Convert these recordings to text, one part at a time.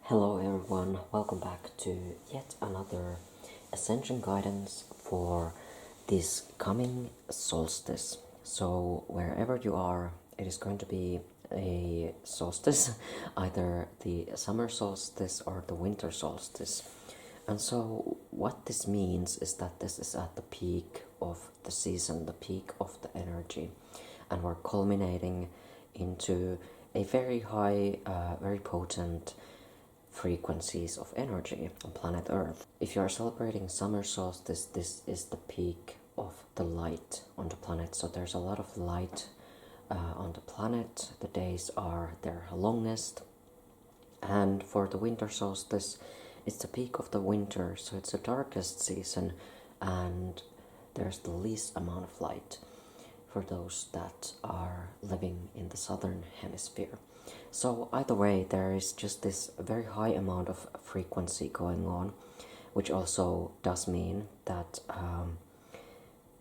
Hello everyone, welcome back to yet another Ascension guidance for this coming solstice. So wherever you are, it is going to be a solstice, either the summer solstice or the winter solstice. And so what this means is that this is at the peak of the season, the peak of the energy, and we're culminating into a very high, very potent frequencies of energy on planet Earth. If you are celebrating summer solstice, this is the peak of the light on the planet. So there's a lot of light on the planet. The days are their longest. And for the winter solstice, it's the peak of the winter, so it's the darkest season, and there's the least amount of light for those that are living in the southern hemisphere. So either way, there is just this very high amount of frequency going on, which also does mean that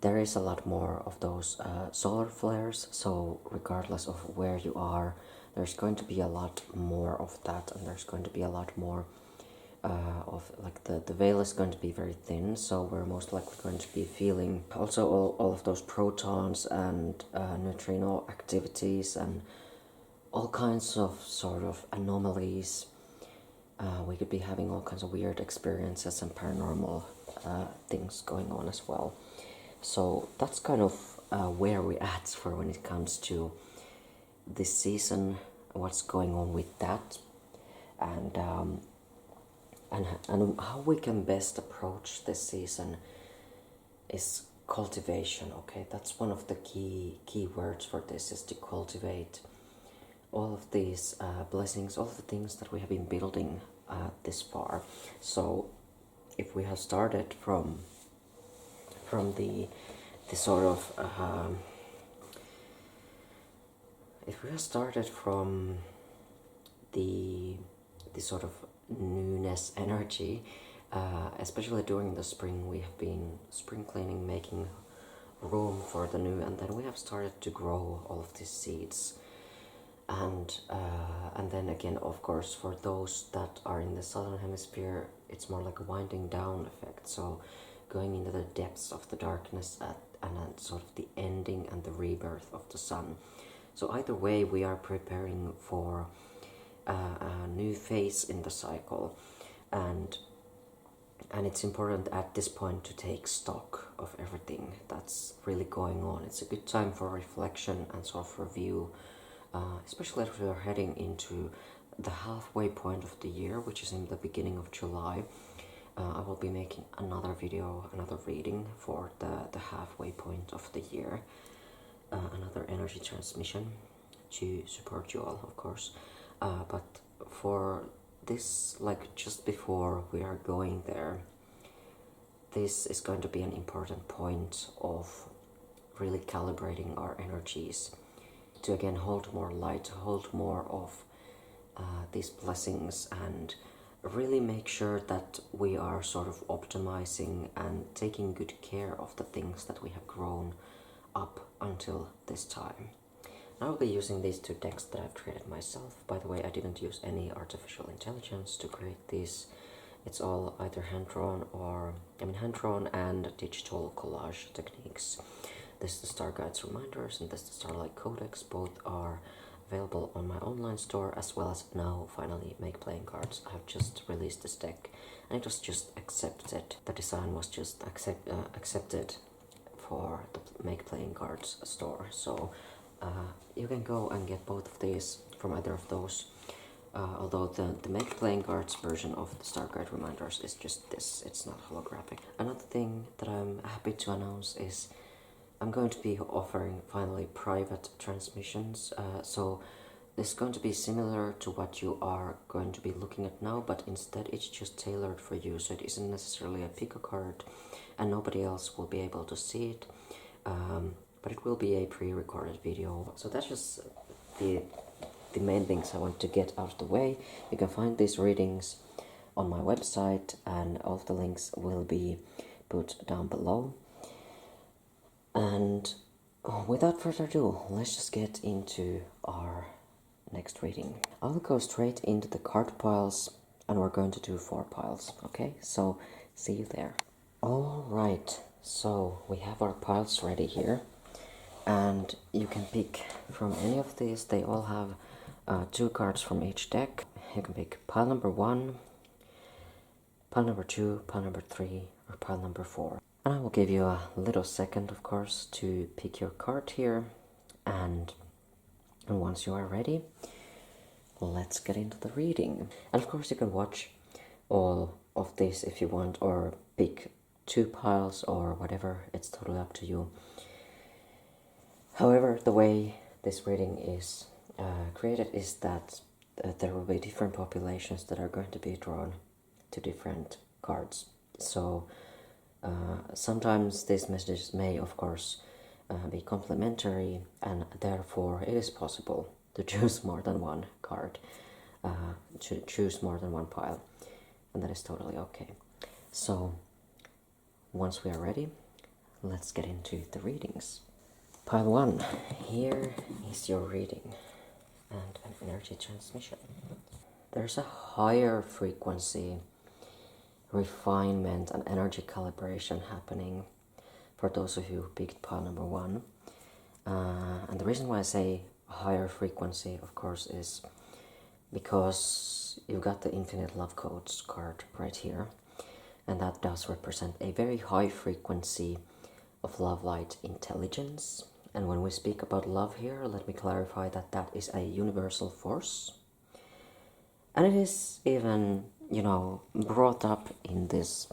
there is a lot more of those solar flares. So regardless of where you are, there's going to be a lot more of that, and there's going to be a lot more of, like, the veil is going to be very thin, so we're most likely going to be feeling also all of those protons and neutrino activities and all kinds of sort of anomalies. We could be having all kinds of weird experiences and paranormal things going on as well. So that's kind of where we're at for when it comes to this season, what's going on with that, and how we can best approach this season is cultivation. Okay, that's one of the key words for this, is to cultivate all of these blessings, all of the things that we have been building this far. So if we have started from the sort of if we have started from the sort of newness energy, especially during the spring, we have been spring cleaning, making room for the new, and then we have started to grow all of these seeds. And then again, of course, for those that are in the southern hemisphere, it's more like a winding down effect. So going into the depths of the darkness and then sort of the ending and the rebirth of the sun. So either way, we are preparing for a new phase in the cycle, and it's important at this point to take stock of everything that's really going on. It's a good time for reflection and sort of review, especially if we're heading into the halfway point of the year, which is in the beginning of July. I will be making another video, another reading for the halfway point of the year, another energy transmission to support you all, of course. But for this, like just before we are going there, this is going to be an important point of really calibrating our energies to again hold more light, hold more of these blessings, and really make sure that we are sort of optimizing and taking good care of the things that we have grown up until this time. I will be using these two decks that I've created myself. By the way, I didn't use any artificial intelligence to create these. It's all either hand-drawn hand-drawn and digital collage techniques. This is the Star Guides Reminders, and this is the Starlight Codex. Both are available on my online store, as well as now finally Make Playing Cards. I have just released this deck, and it was just accepted. The design was just accepted for the Make Playing Cards store. So you can go and get both of these from either of those. Although the Make Playing Cards version of the Star Guide Reminders is just this, it's not holographic. Another thing that I'm happy to announce is I'm going to be offering finally private transmissions. So this is going to be similar to what you are going to be looking at now, but instead it's just tailored for you. So it isn't necessarily a pick a card, and nobody else will be able to see it. But it will be a pre-recorded video. So that's just the main things I want to get out of the way. You can find these readings on my website, and all of the links will be put down below. And without further ado, let's just get into our next reading. I'll go straight into the card piles and we're going to do 4 piles, okay? So see you there. All right, so we have our piles ready here, and you can pick from any of these. They all have 2 cards from each deck. You can pick pile number 1, pile number 2, pile number 3, or pile number 4. And I will give you a little second, of course, to pick your card here, and once you are ready, let's get into the reading. And of course you can watch all of this if you want, or pick 2 piles or whatever, it's totally up to you. However, the way this reading is created is that there will be different populations that are going to be drawn to different cards. So sometimes these messages may, of course, be complementary, and therefore it is possible to choose more than one card, to choose more than one pile, and that is totally okay. So once we are ready, let's get into the readings. Pile 1, here is your reading and an energy transmission. There's a higher frequency, refinement, and energy calibration happening for those of you who picked pile number 1. And the reason why I say higher frequency, of course, is because you've got the Infinite Love Codes card right here, and that does represent a very high frequency of love, light, intelligence. And when we speak about love here, let me clarify that that is a universal force. And it is even, brought up in this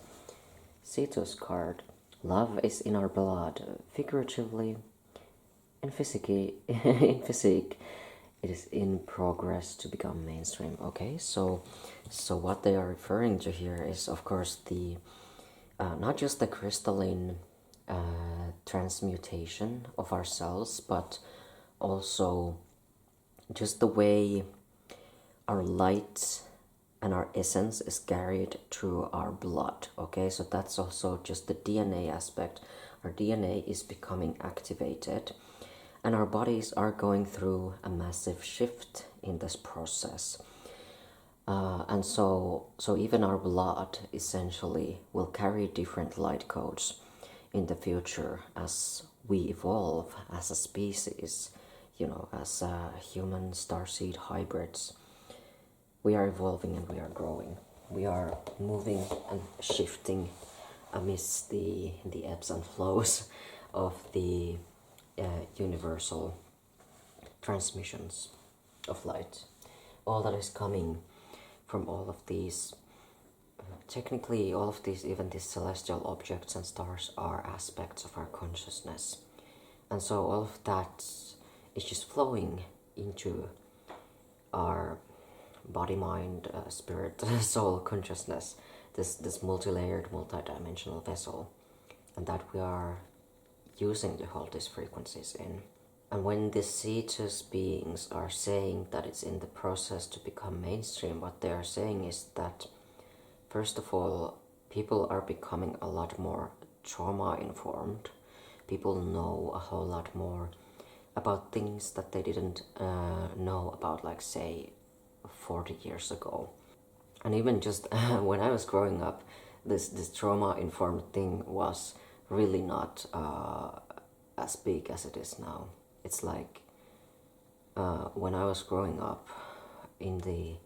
Cetus card. Love is in our blood, figuratively, in physique, it is in progress to become mainstream. Okay, so what they are referring to here is, of course, the not just the crystalline transmutation of ourselves, but also just the way our light and our essence is carried through our blood. Okay, so that's also just the DNA aspect. Our DNA is becoming activated, and our bodies are going through a massive shift in this process. And so even our blood essentially will carry different light codes in the future as we evolve as a species, as human starseed hybrids. We are evolving and we are growing. We are moving and shifting amidst the ebbs and flows of the universal transmissions of light. All that is coming from all of these, technically all of these, even these celestial objects and stars, are aspects of our consciousness. And so all of that is just flowing into our body, mind, spirit, soul, consciousness, this multi-layered, multi-dimensional vessel, and that we are using to hold these frequencies in. And when the Cetus beings are saying that it's in the process to become mainstream, what they are saying is that, first of all, people are becoming a lot more trauma-informed. People know a whole lot more about things that they didn't know about, like, say, 40 years ago. And even just when I was growing up, this trauma-informed thing was really not as big as it is now. It's like when I was growing up in the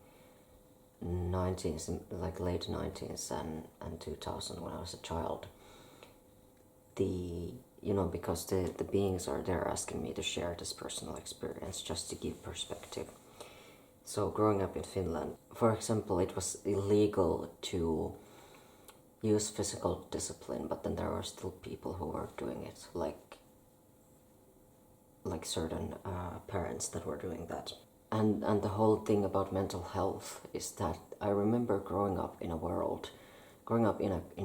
90s, like late 90s and 2000, when I was a child, because the beings are there asking me to share this personal experience just to give perspective. So growing up in Finland, for example, it was illegal to use physical discipline, but then there were still people who were doing it, like certain parents that were doing that. And the whole thing about mental health is that I remember growing up in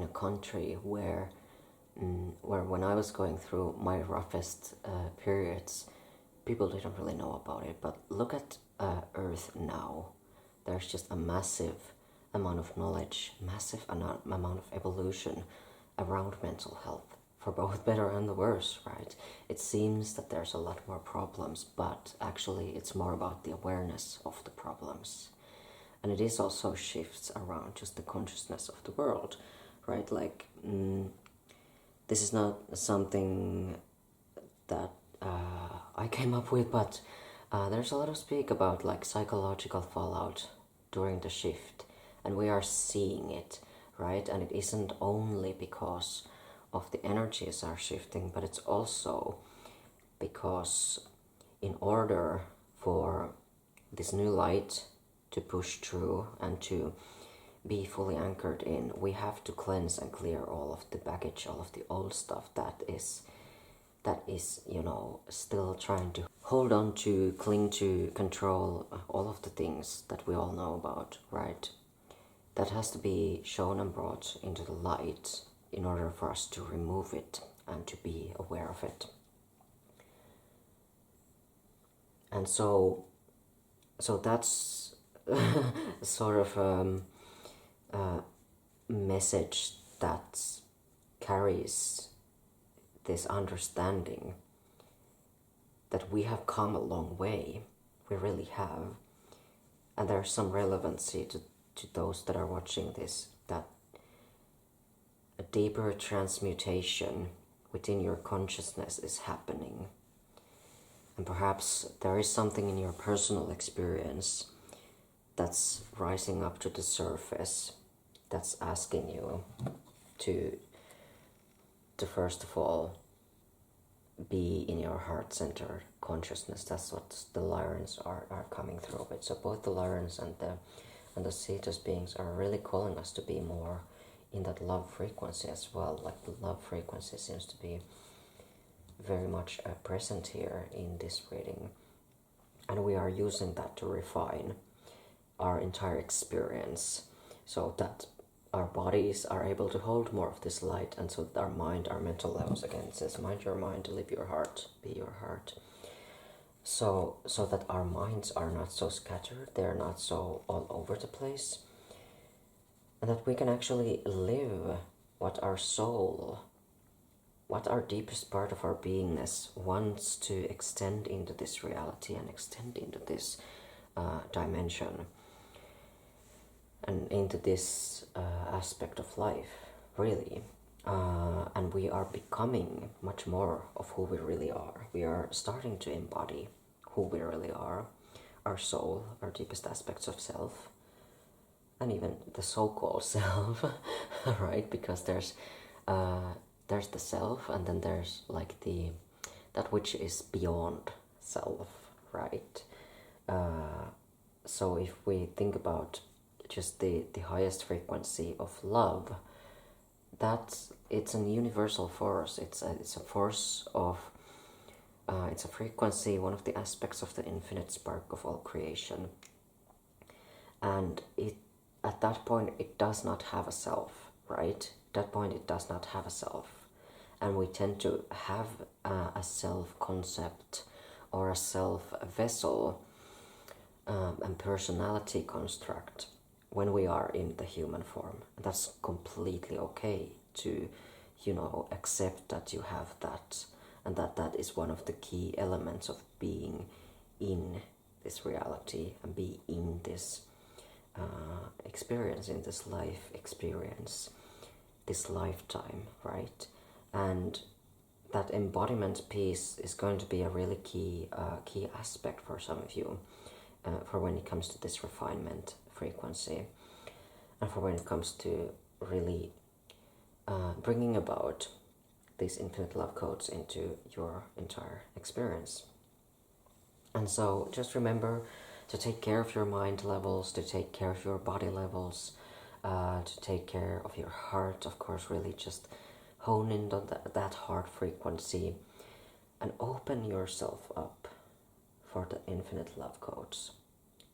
a country where when I was going through my roughest periods, people didn't really know about it. But look at Earth now. There's just a massive amount of knowledge, massive amount of evolution around mental health, for both better and the worse, right? It seems that there's a lot more problems, but actually it's more about the awareness of the problems. And it is also shifts around just the consciousness of the world, right? Like, this is not something that I came up with, but there's a lot of speak about like psychological fallout during the shift, and we are seeing it, right? And it isn't only because of the energies are shifting, but it's also because in order for this new light to push through and to be fully anchored in, we have to cleanse and clear all of the baggage, all of the old stuff that is, still trying to hold on to, cling to, control all of the things that we all know about, right? That has to be shown and brought into the light in order for us to remove it and to be aware of it. And so that's sort of a message that carries this understanding that we have come a long way. We really have. And there's some relevancy to those that are watching this, that a deeper transmutation within your consciousness is happening. And perhaps there is something in your personal experience that's rising up to the surface, that's asking you to first of all be in your heart-centered consciousness. That's what the Lyrans are coming through with. So both the Lyrans and the Cetus beings are really calling us to be more in that love frequency as well. Like the love frequency seems to be very much present here in this reading, and we are using that to refine our entire experience so that our bodies are able to hold more of this light, and so that our mind, our mental levels, again it says mind your mind, live your heart, be your heart, so that our minds are not so scattered, they're not so all over the place, and that we can actually live what our soul, what our deepest part of our beingness wants to extend into this reality and extend into this dimension and into this aspect of life, really. And we are becoming much more of who we really are. We are starting to embody who we really are, our soul, our deepest aspects of self, and even the so-called self, right? Because there's the self, and then there's like that which is beyond self, right? So if we think about just the highest frequency of love, it's an universal force. It's a force of it's a frequency, one of the aspects of the infinite spark of all creation, and at that point it does not have a self, right? At that point it does not have a self, and we tend to have a self concept or a self vessel and personality construct when we are in the human form. And that's completely okay to, accept that you have that, and that is one of the key elements of being in this reality and be in this experience, in this life experience, this lifetime, right? And that embodiment piece is going to be a really key aspect for some of you, for when it comes to this refinement frequency, and for when it comes to really bringing about these infinite love codes into your entire experience. And so just remember to take care of your mind levels, to take care of your body levels, to take care of your heart, of course, really just hone in on that heart frequency and open yourself up for the infinite love codes,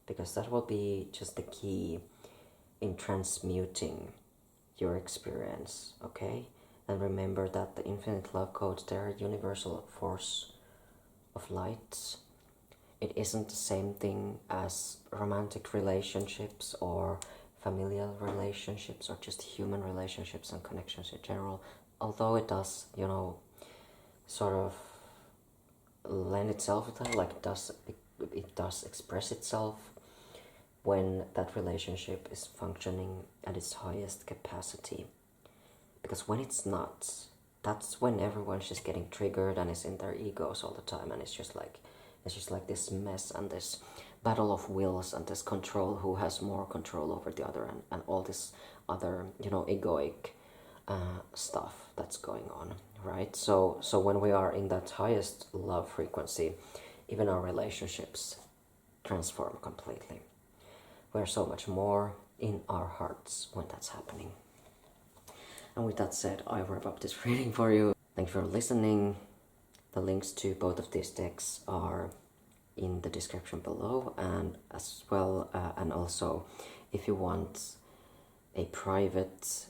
because that will be just the key in transmuting your experience, okay? And remember that the infinite love codes, they're a universal force of light. It isn't the same thing as romantic relationships or familial relationships or just human relationships and connections in general, although it does, sort of lend itself to that, like it does express itself when that relationship is functioning at its highest capacity. Because when it's not, that's when everyone's just getting triggered and is in their egos all the time, and it's just like this mess and this battle of wills and this control, who has more control over the other, and all this other, egoic stuff that's going on, right? So when we are in that highest love frequency, even our relationships transform completely. We're so much more in our hearts when that's happening. And with that said, I wrap up this reading for you. Thank you for listening. The links to both of these decks are in the description below, and as well, and also if you want a private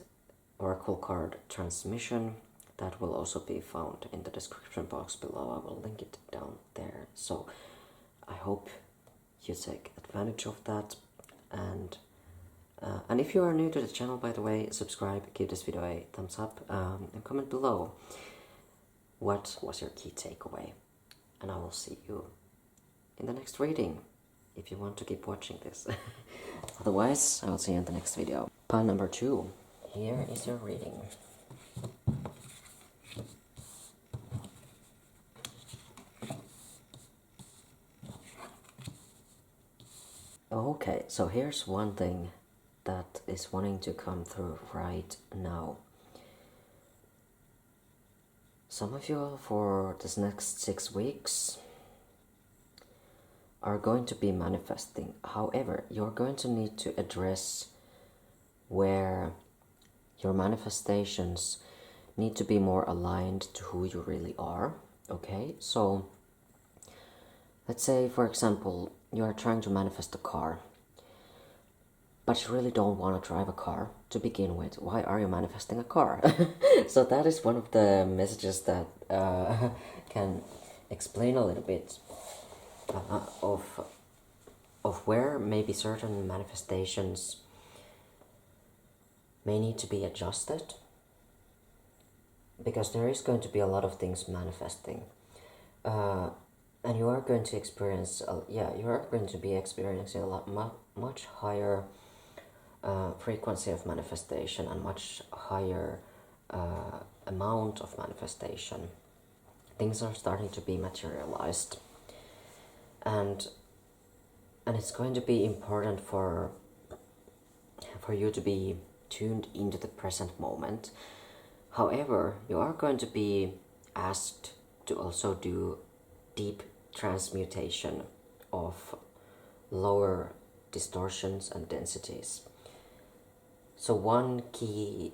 oracle card transmission, that will also be found in the description box below. I will link it down there. So I hope you take advantage of that, and if you are new to the channel, by the way, subscribe, give this video a thumbs up, and comment below what was your key takeaway, and I will see you in the next reading if you want to keep watching this. Otherwise, I will see you in the next video. Pile number 2, here is your reading. Okay, so here's one thing that is wanting to come through right now. Some of you for this next 6 weeks are going to be manifesting. However, you're going to need to address where your manifestations need to be more aligned to who you really are. Okay, so let's say, for example, you are trying to manifest a car, but you really don't want to drive a car to begin with. Why are you manifesting a car? So that is one of the messages that can explain a little bit of where maybe certain manifestations may need to be adjusted, because there is going to be a lot of things manifesting, and you are going to experience you are going to be experiencing a much higher frequency of manifestation and much higher amount of manifestation. Things are starting to be materialized, and it's going to be important for you to be tuned into the present moment. However, you are going to be asked to also do deep transmutation of lower distortions and densities. So one key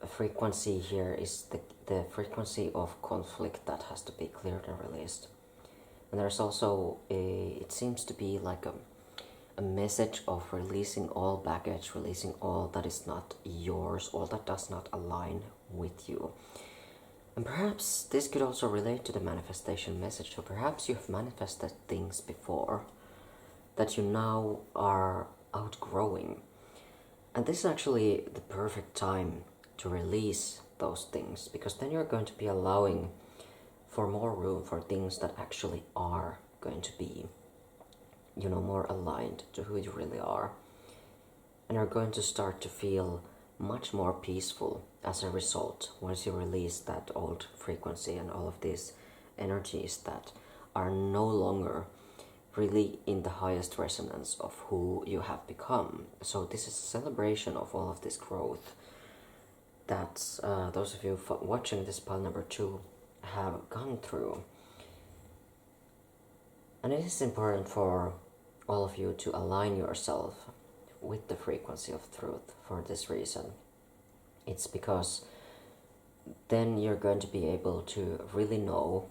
frequency here is the frequency of conflict that has to be cleared and released. And there's also it seems to be like a message of releasing all baggage, releasing all that is not yours, all that does not align with you. And perhaps this could also relate to the manifestation message. So perhaps you have manifested things before that you now are outgrowing. And this is actually the perfect time to release those things, because then you're going to be allowing for more room for things that actually are going to be, more aligned to who you really are. And you're going to start to feel much more peaceful as a result once you release that old frequency and all of these energies that are no longer really in the highest resonance of who you have become. So this is a celebration of all of this growth that those of you watching this pile number 2 have gone through. And it is important for all of you to align yourself with the frequency of truth for this reason. It's because then you're going to be able to really know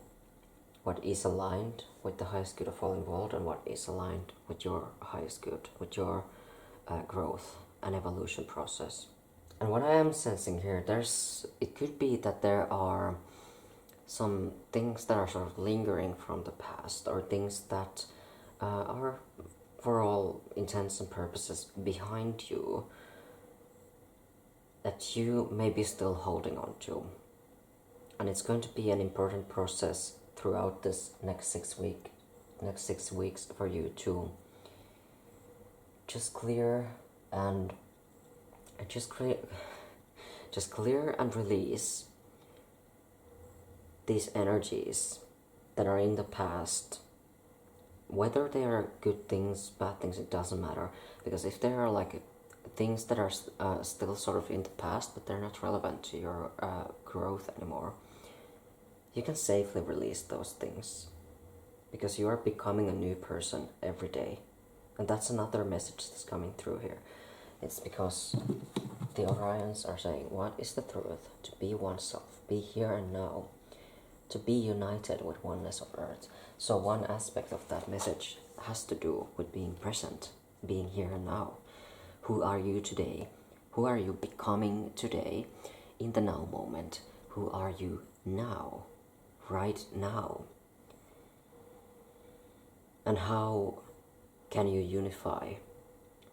what is aligned with the highest good of all involved, and what is aligned with your highest good, with your growth and evolution process. And what I am sensing here, it could be that there are some things that are sort of lingering from the past, or things that are, for all intents and purposes, behind you, that you may be still holding on to. And it's going to be an important process throughout this next 6 weeks for you to just clear and just clear and release these energies that are in the past. Whether they are good things, bad things, it doesn't matter, because if there are like things that are still sort of in the past but they're not relevant to your growth anymore, you can safely release those things, because you are becoming a new person every day. And that's another message that's coming through here. It's because the Orions are saying, what is the truth? To be oneself, be here and now, to be united with oneness of Earth. So one aspect of that message has to do with being present, being here and now. Who are you today? Who are you becoming today in the now moment? Who are you now, right now? And how can you unify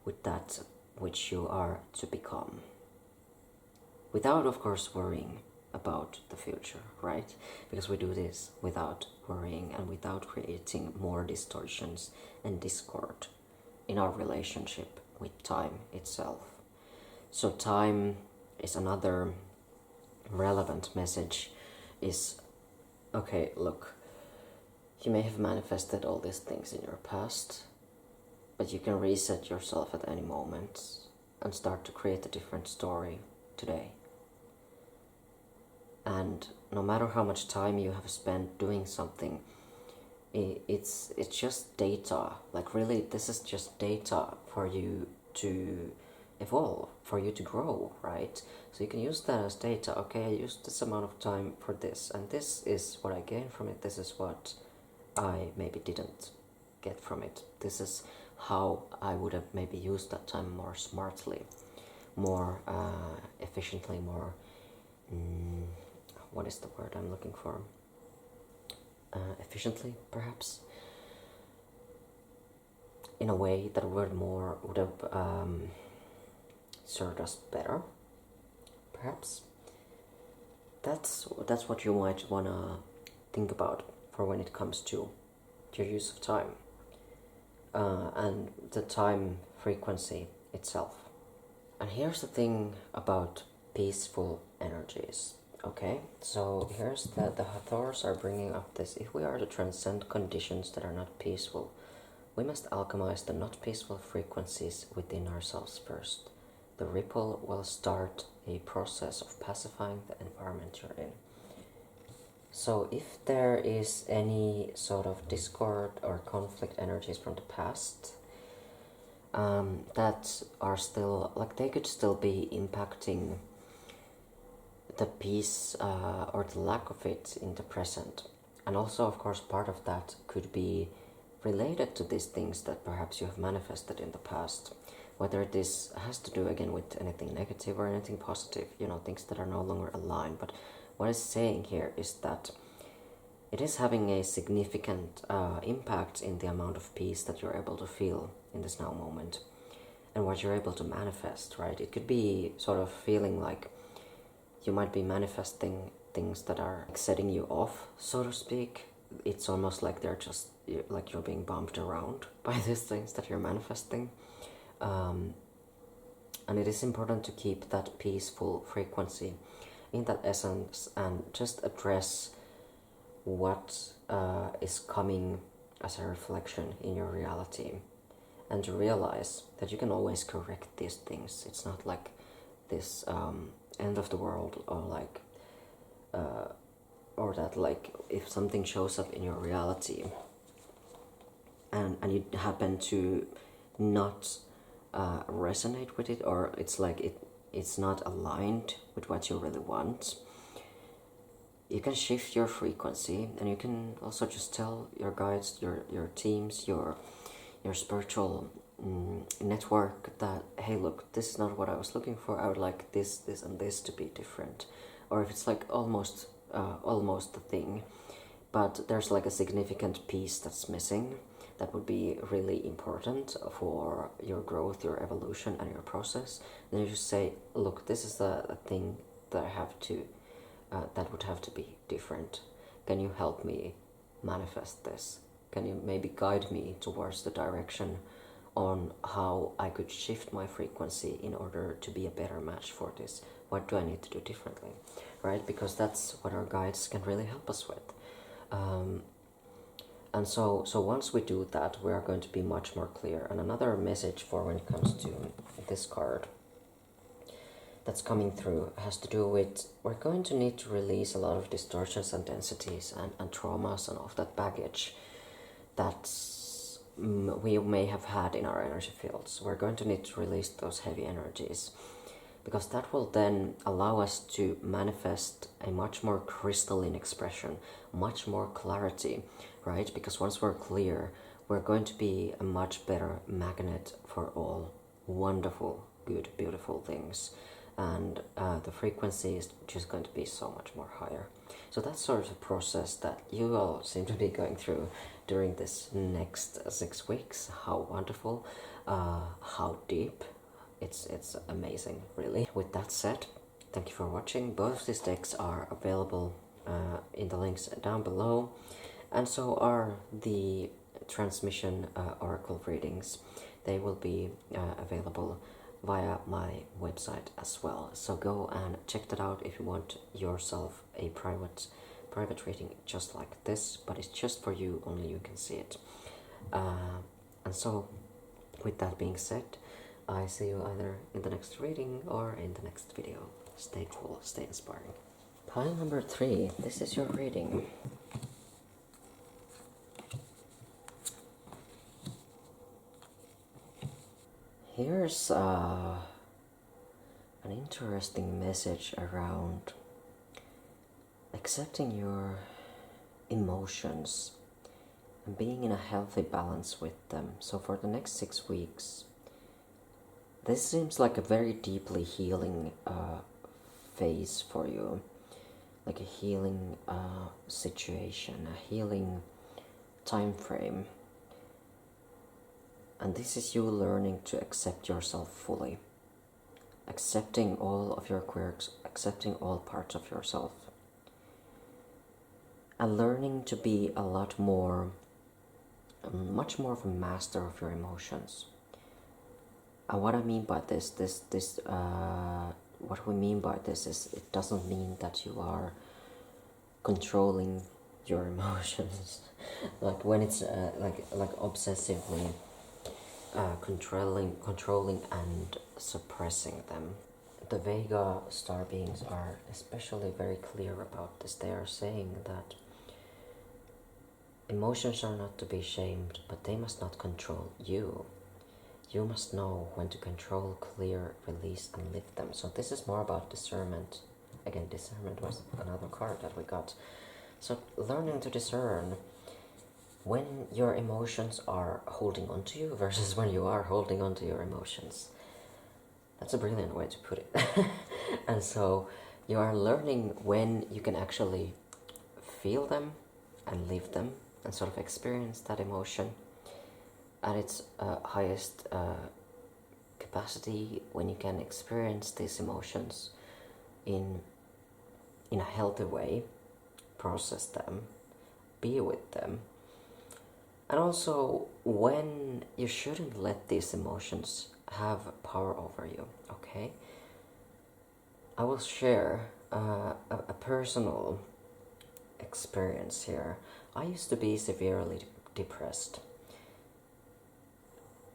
with that which you are to become? Without, of course, worrying about the future, right? Because we do this without worrying and without creating more distortions and discord in our relationship with time itself. So time is another relevant message, is, okay, look, you may have manifested all these things in your past, but you can reset yourself at any moment and start to create a different story today. And no matter how much time you have spent doing something, it's just data. Like really, this is just data for you to evolve, for you to grow, right? So you can use that as data. Okay, I used this amount of time for this, and this is what I gained from it. This is what I maybe didn't get from it. This is how I would have maybe used that time more smartly, more efficiently, more... what is the word I'm looking for? Efficiently, perhaps. In a way that would have served us better, perhaps. That's what you might wanna think about for when it comes to your use of time and the time frequency itself. And here's the thing about peaceful energies. Okay, so here's the Hathors are bringing up this. If we are to transcend conditions that are not peaceful, we must alchemize the not peaceful frequencies within ourselves first. The ripple will start a process of pacifying the environment you're in. So if there is any sort of discord or conflict energies from the past that are still, like they could still be impacting the peace or the lack of it in the present. And also, of course, part of that could be related to these things that perhaps you have manifested in the past. Whether this has to do again with anything negative or anything positive, things that are no longer aligned. But what it's saying here is that it is having a significant impact in the amount of peace that you're able to feel in this now moment and what you're able to manifest, right? It could be sort of feeling like you might be manifesting things that are like setting you off, so to speak. It's almost like they're just like you're being bumped around by these things that you're manifesting. And it is important to keep that peaceful frequency in that essence and just address what is coming as a reflection in your reality, and to realize that you can always correct these things. It's not like this end of the world, or like or that like if something shows up in your reality and you happen to not resonate with it, or it's like it's not aligned with what you really want, you can shift your frequency, and you can also just tell your guides, your teams, your spiritual network that, hey, look, this is not what I was looking for. I would like this, and this to be different. Or if it's like almost the thing, but there's like a significant piece that's missing, that would be really important for your growth, your evolution, and your process. Then you just say, look, this is the thing that I have to, that would have to be different. Can you help me manifest this? Can you maybe guide me towards the direction on how I could shift my frequency in order to be a better match for this. What do I need to do differently, right? Because that's what our guides can really help us with. And so once we do that, we are going to be much more clear. And another message for when it comes to this card that's coming through has to do with, we're going to need to release a lot of distortions and densities and traumas and all of that baggage that we may have had in our energy fields. We're going to need to release those heavy energies, because that will then allow us to manifest a much more crystalline expression, much more clarity, right? Because once we're clear, we're going to be a much better magnet for all wonderful, good, beautiful things. And the frequency is just going to be so much more higher. So that's sort of a process that you all seem to be going through during this next 6 weeks. How wonderful, how deep. It's amazing, really. With that said, thank you for watching. Both of these decks are available in the links down below, and so are the transmission oracle readings. They will be available via my website as well. So go and check that out if you want yourself a private reading just like this, but it's just for you, only you can see it. And so, with that being said, I see you either in the next reading or in the next video. Stay cool, stay inspiring. Pile number 3, this is your reading. Here's an interesting message around accepting your emotions and being in a healthy balance with them. So for the next 6 weeks, this seems like a very deeply healing phase for you, like a healing situation, a healing time frame. And this is you learning to accept yourself fully, accepting all of your quirks, accepting all parts of yourself, and learning to be a lot more, much more of a master of your emotions. And what I mean by what we mean by this is, it doesn't mean that you are controlling your emotions, like when it's like obsessively controlling and suppressing them. The Vega star beings are especially very clear about this. They are saying that emotions are not to be shamed, but they must not control you. You must know when to control, clear, release, and lift them. So this is more about discernment. Again, discernment was another card that we got. So learning to discern when your emotions are holding on to you versus when you are holding on to your emotions. That's a brilliant way to put it. And so you are learning when you can actually feel them and live them and sort of experience that emotion at its highest capacity, when you can experience these emotions in a healthy way, process them, be with them. And also when you shouldn't let these emotions have power over you, okay? I will share a personal experience here. I used to be severely depressed.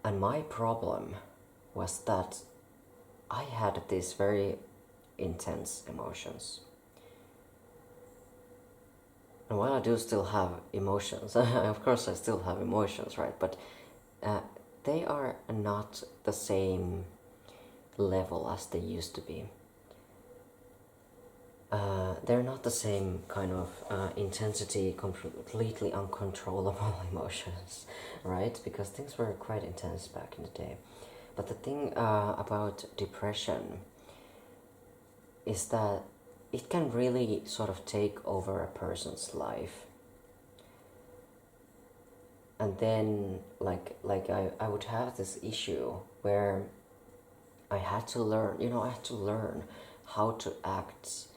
And my problem was that I had these very intense emotions. And while I do still have emotions, of course I still have emotions, right? But they are not the same level as they used to be. They're not the same kind of intensity, completely uncontrollable emotions, right? Because things were quite intense back in the day. But the thing about depression is that it can really sort of take over a person's life. And then, like I would have this issue where I had to learn, how to act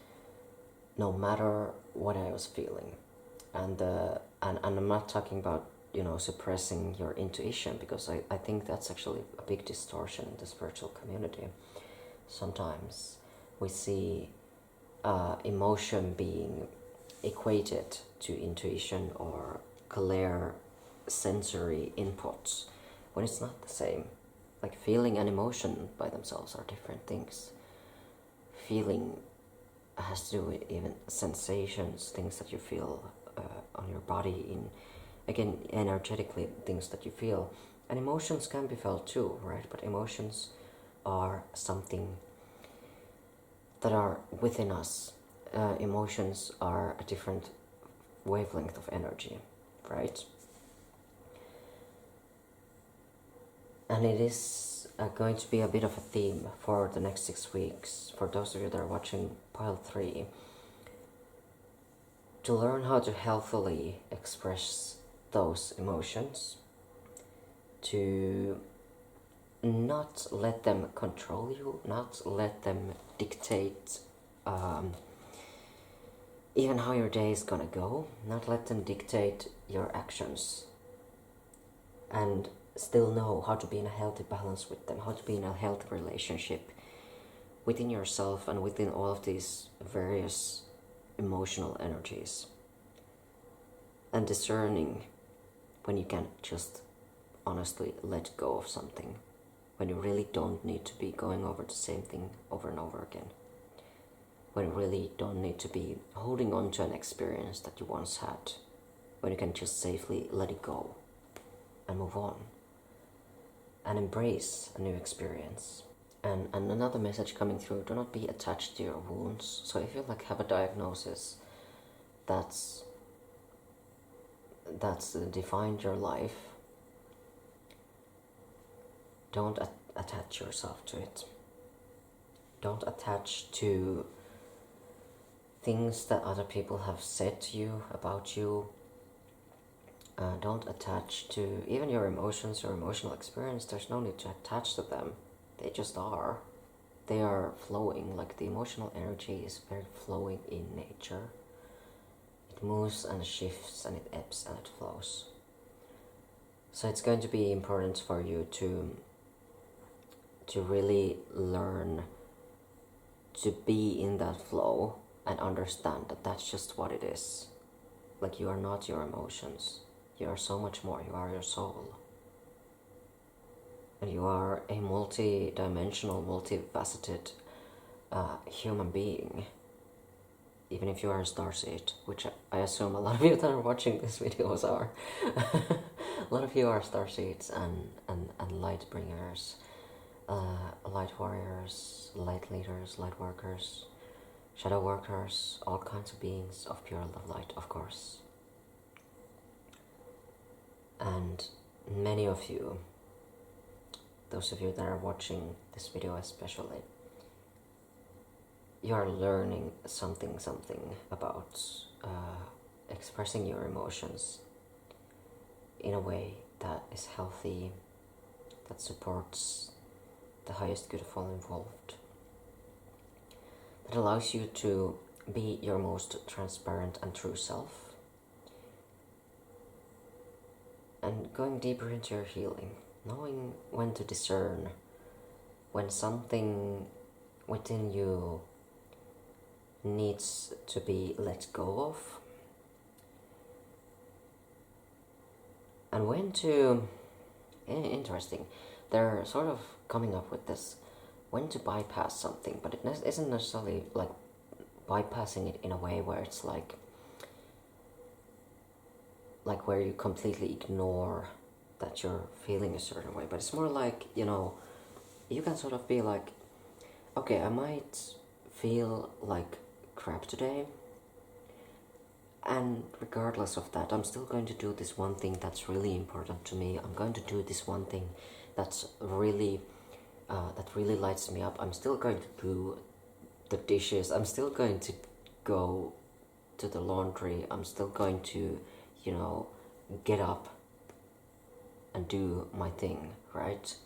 no matter what I was feeling. And I'm not talking about, suppressing your intuition, because I think that's actually a big distortion in the spiritual community. Sometimes we see emotion being equated to intuition or clear sensory inputs, when it's not the same. Like feeling and emotion by themselves are different things. Feeling has to do with even sensations, things that you feel on your body, again, energetically, things that you feel. And emotions can be felt too, right? But emotions are something that are within us. Emotions are a different wavelength of energy, right? And it is going to be a bit of a theme for the next 6 weeks, for those of you that are watching Pile 3, to learn how to healthily express those emotions, to not let them control you, not let them dictate even how your day is gonna go, not let them dictate your actions, and still know how to be in a healthy balance with them, how to be in a healthy relationship within yourself and within all of these various emotional energies, and discerning when you can just honestly let go of something, when you really don't need to be going over the same thing over and over again, when you really don't need to be holding on to an experience that you once had, when you can just safely let it go and move on and embrace a new experience. And another message coming through: do not be attached to your wounds. So if you have a diagnosis that's defined your life, don't attach yourself to it. Don't attach to things that other people have said to you about you. Don't attach to even your emotions, your emotional experience. There's no need to attach to them. They just are. They are flowing. Like the emotional energy is very flowing in nature. It moves and shifts and it ebbs and it flows. So it's going to be important for you to really learn to be in that flow and understand that that's just what it is. Like, you are not your emotions. You are so much more. You are your soul. And you are a multi-dimensional, multifaceted human being. Even if you are a starseed, which I assume a lot of you that are watching these videos are. A lot of you are starseeds and light bringers, light warriors, light leaders, light workers, shadow workers, all kinds of beings of pure love light, of course. And many of you, those of you that are watching this video especially, you are learning something about expressing your emotions in a way that is healthy, that supports the highest good of all involved, that allows you to be your most transparent and true self, and going deeper into your healing, knowing when to discern when something within you needs to be let go of, and when to, interesting, they're sort of coming up with this, when to bypass something, but it isn't necessarily like bypassing it in a way where it's like where you completely ignore that you're feeling a certain way, but it's more like, you can sort of be like, okay, I might feel like crap today, and regardless of that, I'm still going to do this one thing that's really important to me. I'm going to do this one thing that's really that really lights me up. I'm still going to do the dishes. I'm still going to go to the laundry. I'm still going to, get up and do my thing, right?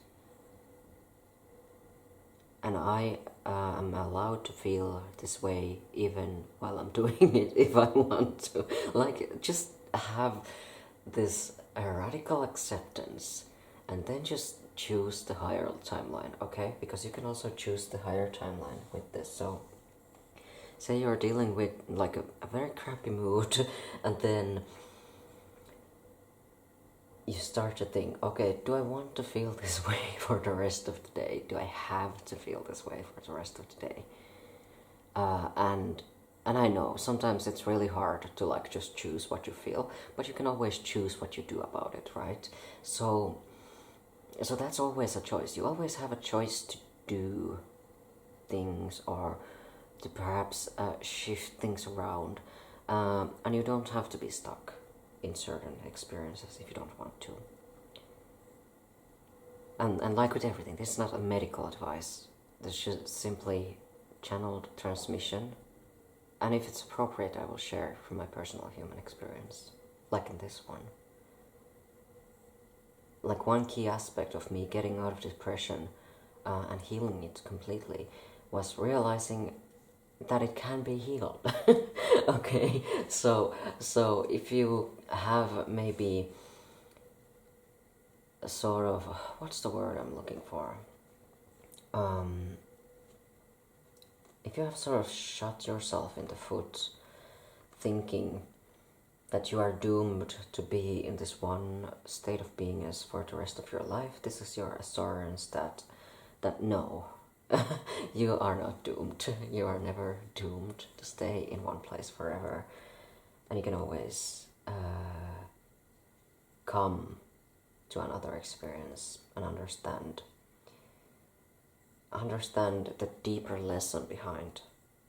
And I am allowed to feel this way even while I'm doing it if I want to. Like, just have this radical acceptance, and then just choose the higher timeline, okay? Because you can also choose the higher timeline with this. So say you're dealing with like a very crappy mood, and then you start to think, okay, do I want to feel this way for the rest of the day? Do I have to feel this way for the rest of the day? And I know sometimes it's really hard to like just choose what you feel, but you can always choose what you do about it, right? So that's always a choice. You always have a choice to do things, or to perhaps shift things around, and you don't have to be stuck in certain experiences if you don't want to. And like with everything, this is not a medical advice. This is just simply channeled transmission. And if it's appropriate, I will share from my personal human experience, like in this one. Like one key aspect of me getting out of depression and healing it completely was realizing that it can be healed. Okay, so if you have maybe a sort of, what's the word I'm looking for? If you have sort of shot yourself in the foot, thinking that you are doomed to be in this one state of beingness for the rest of your life, this is your assurance that no, you are not doomed. You are never doomed to stay in one place forever, and you can always come to another experience and understand the deeper lesson behind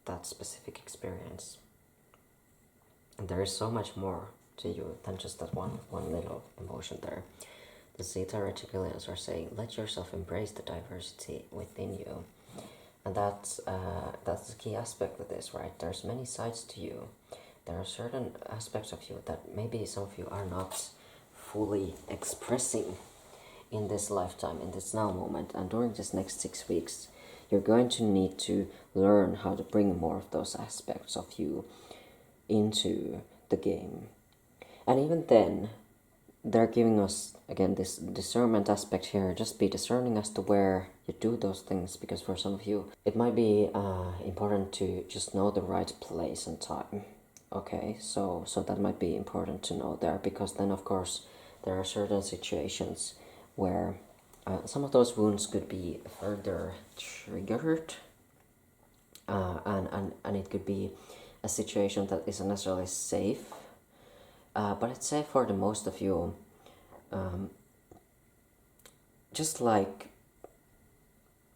that specific experience. And there is so much more to you than just that one little emotion there. The Zeta Reticulations are saying, let yourself embrace the diversity within you. And that's the key aspect of this, right? There's many sides to you. There are certain aspects of you that maybe some of you are not fully expressing in this lifetime, in this now moment. And during this next 6 weeks, you're going to need to learn how to bring more of those aspects of you into the game. And even then, they're giving us, again, this discernment aspect here. Just be discerning as to where you do those things, because for some of you, it might be important to just know the right place and time. Okay, so that might be important to know there, because then, of course, there are certain situations where some of those wounds could be further triggered, and it could be a situation that isn't necessarily safe, but it's safe for the most of you. Just like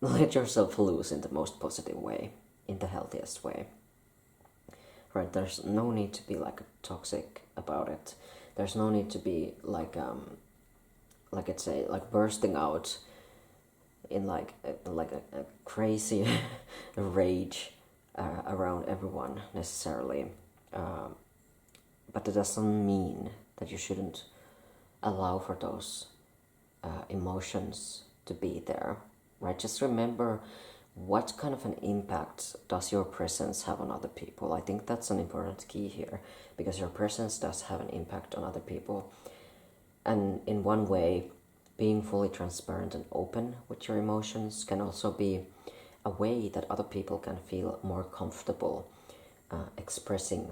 let yourself loose in the most positive way, in the healthiest way. Right? There's no need to be like toxic about it. There's no need to be like I'd say, like bursting out in like a crazy rage around everyone necessarily, but it doesn't mean that you shouldn't allow for those emotions to be there, right? Just remember, what kind of an impact does your presence have on other people? I think that's an important key here, because your presence does have an impact on other people. And in one way, being fully transparent and open with your emotions can also be a way that other people can feel more comfortable expressing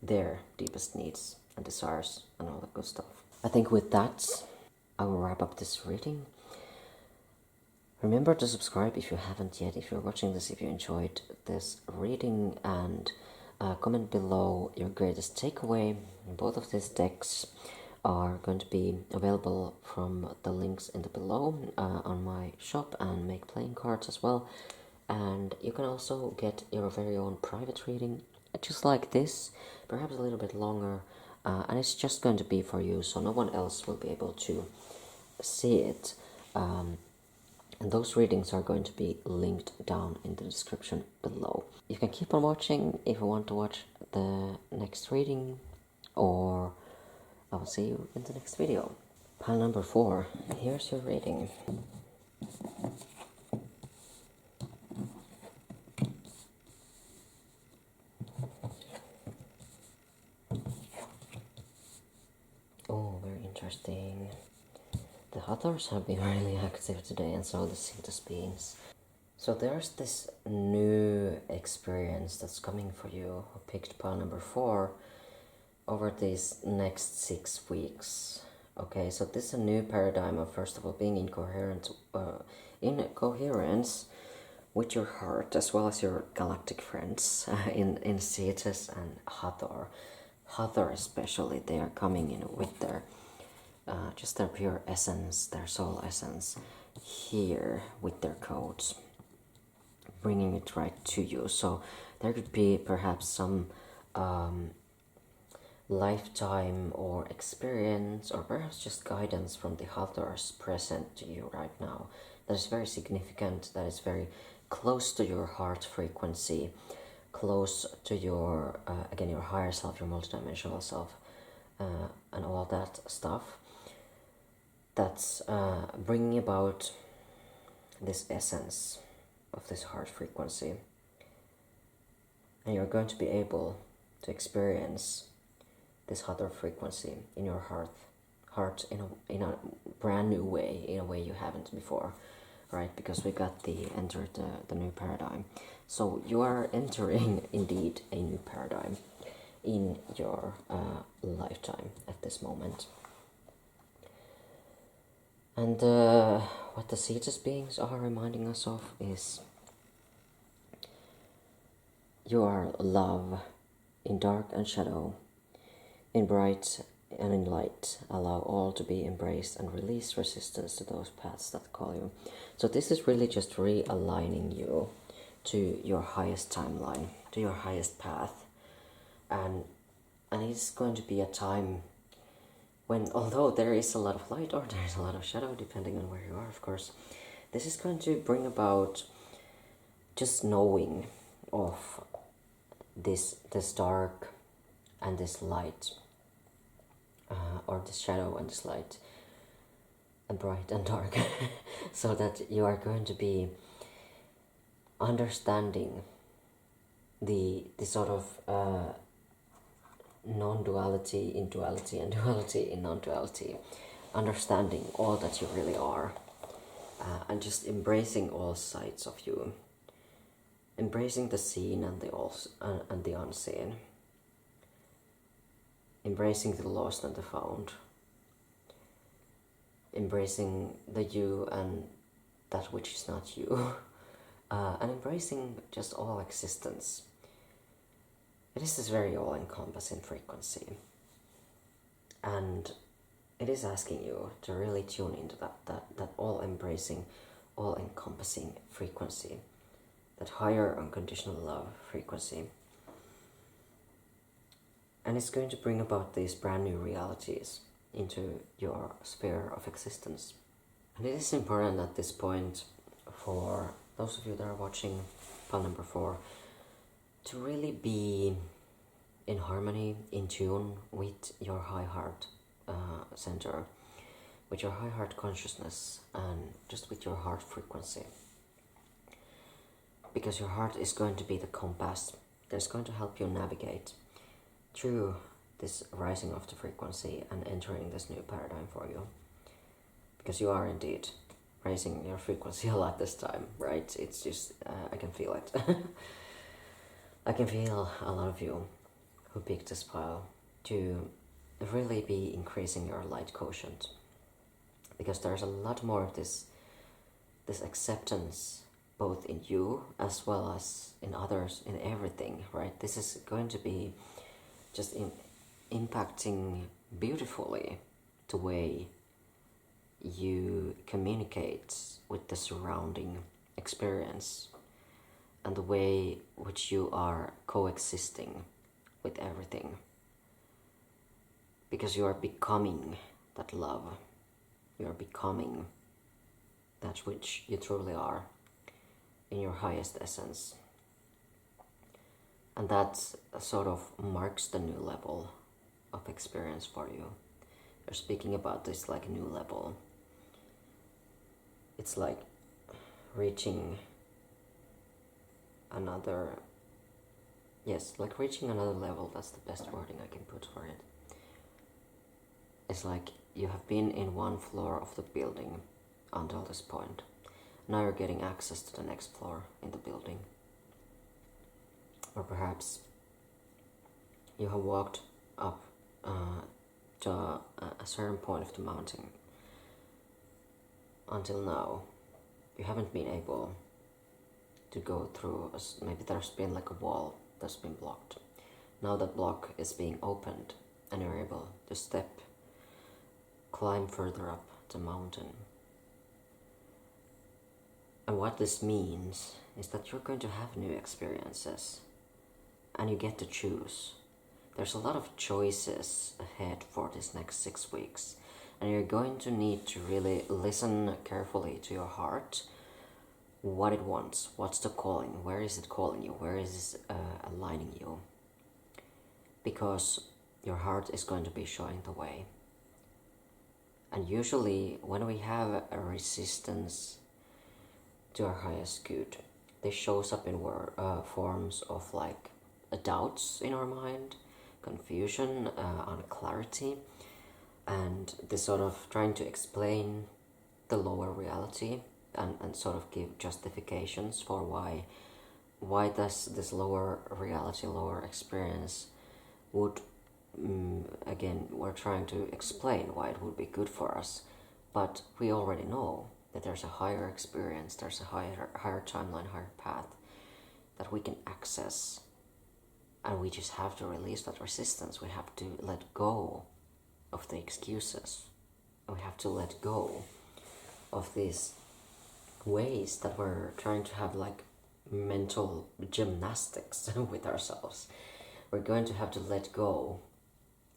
their deepest needs and desires and all that good stuff. I think with that, I will wrap up this reading. Remember to subscribe if you haven't yet, if you're watching this, if you enjoyed this reading, and comment below your greatest takeaway. Both of these decks are going to be available from the links in the below on my shop, and make playing cards as well. And you can also get your very own private reading, just like this, perhaps a little bit longer, and it's just going to be for you, so no one else will be able to see it. And those readings are going to be linked down in the description below. You can keep on watching if you want to watch the next reading, or I will see you in the next video. Pile number 4, here's your reading. Oh, very interesting. The Hathors have been really active today, and so the Cetus beings. So there's this new experience that's coming for you who picked pile number 4 over these next 6 weeks. Okay, so this is a new paradigm of, first of all, being in coherence with your heart as well as your galactic friends in Cetus and Hathor. Hathor especially, they are coming in with their just their pure essence, their soul essence, here with their codes, bringing it right to you. So there could be perhaps some lifetime or experience, or perhaps just guidance from the Hathors present to you right now that is very significant, that is very close to your heart frequency, close to your again, your higher self, your multidimensional self, and all that stuff, that's bringing about this essence of this heart frequency. And you're going to be able to experience this Hathor frequency in your heart in a brand new way, in a way you haven't before, right? Because we got entered the new paradigm. So you are entering indeed a new paradigm in your lifetime at this moment. And what the Cetus beings are reminding us of is you are love in dark and shadow, in bright and in light. Allow all to be embraced and release resistance to those paths that call you. So this is really just realigning you to your highest timeline, to your highest path. And it's going to be a time when, although there is a lot of light or there is a lot of shadow, depending on where you are, of course, this is going to bring about just knowing of this dark and this light, or this shadow and this light, and bright and dark, so that you are going to be understanding the sort of non-duality in duality and duality in non-duality, understanding all that you really are, and just embracing all sides of you, embracing the seen and the unseen, embracing the lost and the found, embracing the you and that which is not you, and embracing just all existence. It is this very all-encompassing frequency, and it is asking you to really tune into that all-embracing, all-encompassing frequency, that higher unconditional love frequency. And it's going to bring about these brand new realities into your sphere of existence. And it is important at this point for those of you that are watching pile number 4 to really be in harmony, in tune with your high heart center, with your high heart consciousness, and just with your heart frequency. Because your heart is going to be the compass that's going to help you navigate through this rising of the frequency and entering this new paradigm for you. Because you are indeed raising your frequency a lot this time, right? It's just, I can feel it. I can feel a lot of you who picked this pile to really be increasing your light quotient. Because there's a lot more of this acceptance, both in you as well as in others, in everything, right? This is going to be just impacting beautifully the way you communicate with the surrounding experience and the way which you are coexisting with everything. Because you are becoming that love. You are becoming that which you truly are in your highest essence. And that sort of marks the new level of experience for you. You're speaking about this like new level. It's like reaching another, reaching another level. That's the best wording I can put for it. It's like you have been in one floor of the building until this point. Now you're getting access to the next floor in the building. Or perhaps you have walked up to a certain point of the mountain. Until now, you haven't been able to go through, maybe there's been like a wall that's been blocked. Now that block is being opened and you're able to climb further up the mountain. And what this means is that you're going to have new experiences and you get to choose. There's a lot of choices ahead for this next 6 weeks, and you're going to need to really listen carefully to your heart, what it wants, what's the calling, where is it calling you, where is it aligning you, because your heart is going to be showing the way. And usually when we have a resistance to our highest good, this shows up in forms of like doubts in our mind, confusion, unclarity, and this sort of trying to explain the lower reality and sort of give justifications for why this lower reality, lower experience would, again, we're trying to explain why it would be good for us, but we already know that there's a higher experience, there's a higher timeline, higher path that we can access, and we just have to release that resistance. We have to let go of the excuses. We have to let go of these ways that we're trying to have like mental gymnastics with ourselves. We're going to have to let go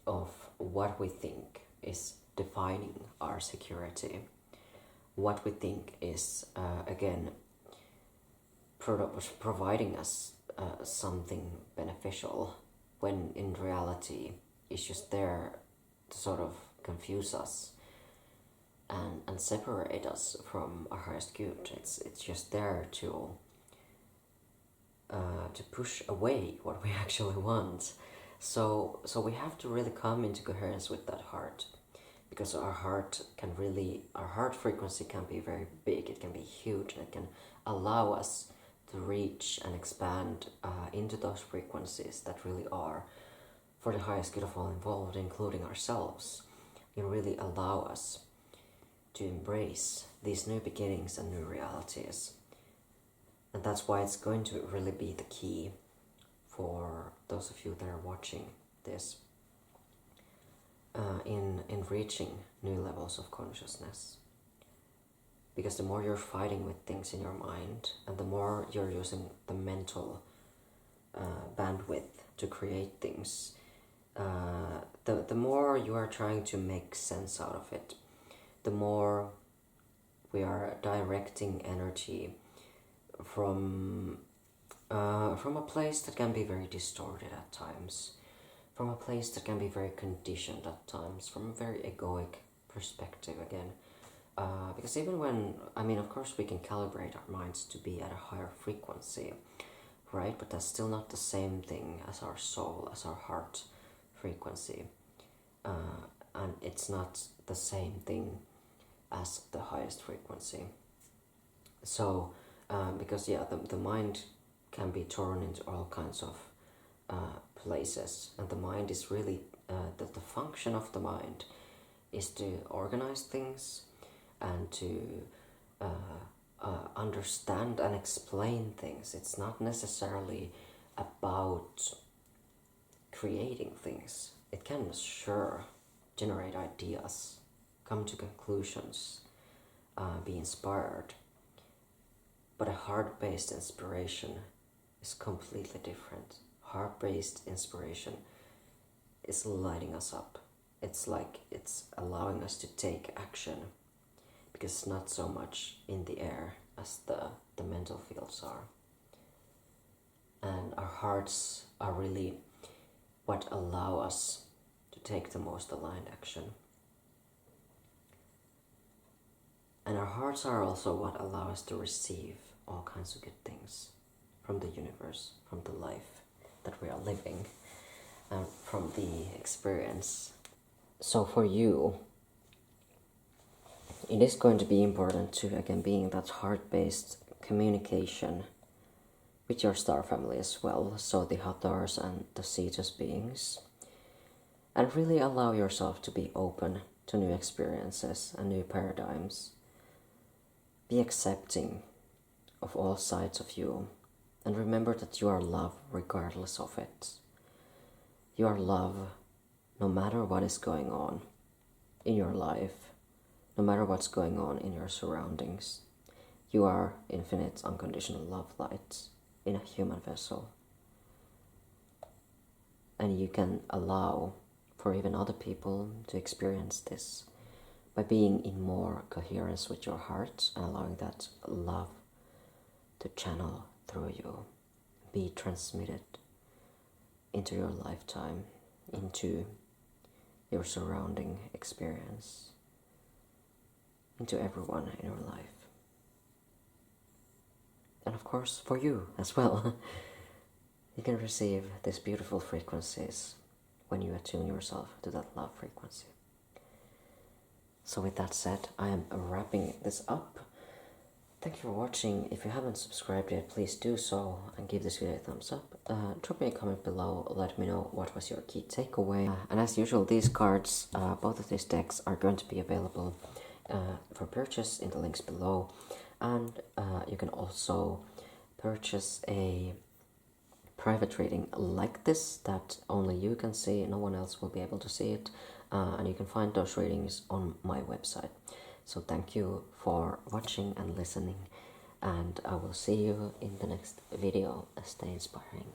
of what we think is defining our security, what we think is, again, providing us something beneficial, when in reality it's just there to sort of confuse us and separate us from our highest good. It's just there to push away what we actually want. So we have to really come into coherence with that heart, because our heart frequency can be very big, it can be huge, and it can allow us to reach and expand into those frequencies that really are for the highest good of all involved, including ourselves. It really allow us to embrace these new beginnings and new realities. And that's why it's going to really be the key for those of you that are watching this in reaching new levels of consciousness. Because the more you're fighting with things in your mind, and the more you're using the mental bandwidth to create things, the more you are trying to make sense out of it, the more we are directing energy from a place that can be very distorted at times, from a place that can be very conditioned at times, from a very egoic perspective again. Because even when, of course we can calibrate our minds to be at a higher frequency, right? But that's still not the same thing as our soul, as our heart frequency. And it's not the same thing as the highest frequency. So, because the mind can be torn into all kinds of places, and the mind is really, the function of the mind is to organize things, and to understand and explain things. It's not necessarily about creating things. It can sure generate ideas, come to conclusions, be inspired, but a heart-based inspiration is completely different. Heart-based inspiration is lighting us up. It's like it's allowing us to take action, because it's not so much in the air as the mental fields are. And our hearts are really what allow us to take the most aligned action. And our hearts are also what allow us to receive all kinds of good things from the universe, from the life that we are living, and from the experience. So for you, it is going to be important to, again, being that heart-based communication with your star family as well, so the Hathors and the Cetus beings, and really allow yourself to be open to new experiences and new paradigms. Be accepting of all sides of you, and remember that you are love regardless of it. You are love no matter what is going on in your life, no matter what's going on in your surroundings. You are infinite unconditional love light in a human vessel. And you can allow for even other people to experience this by being in more coherence with your heart and allowing that love to channel through you, be transmitted into your lifetime, into your surrounding experience, into everyone in your life. And of course, for you as well. You can receive these beautiful frequencies when you attune yourself to that love frequency. So with that said, I am wrapping this up. Thank you for watching. If you haven't subscribed yet, please do so and give this video a thumbs up. Drop me a comment below, let me know what was your key takeaway. And as usual, these cards, both of these decks are going to be available for purchase in the links below. And you can also purchase a private reading like this that only you can see, no one else will be able to see it, and you can find those readings on my website. So thank you for watching and listening, and I will see you in the next video. Stay inspiring.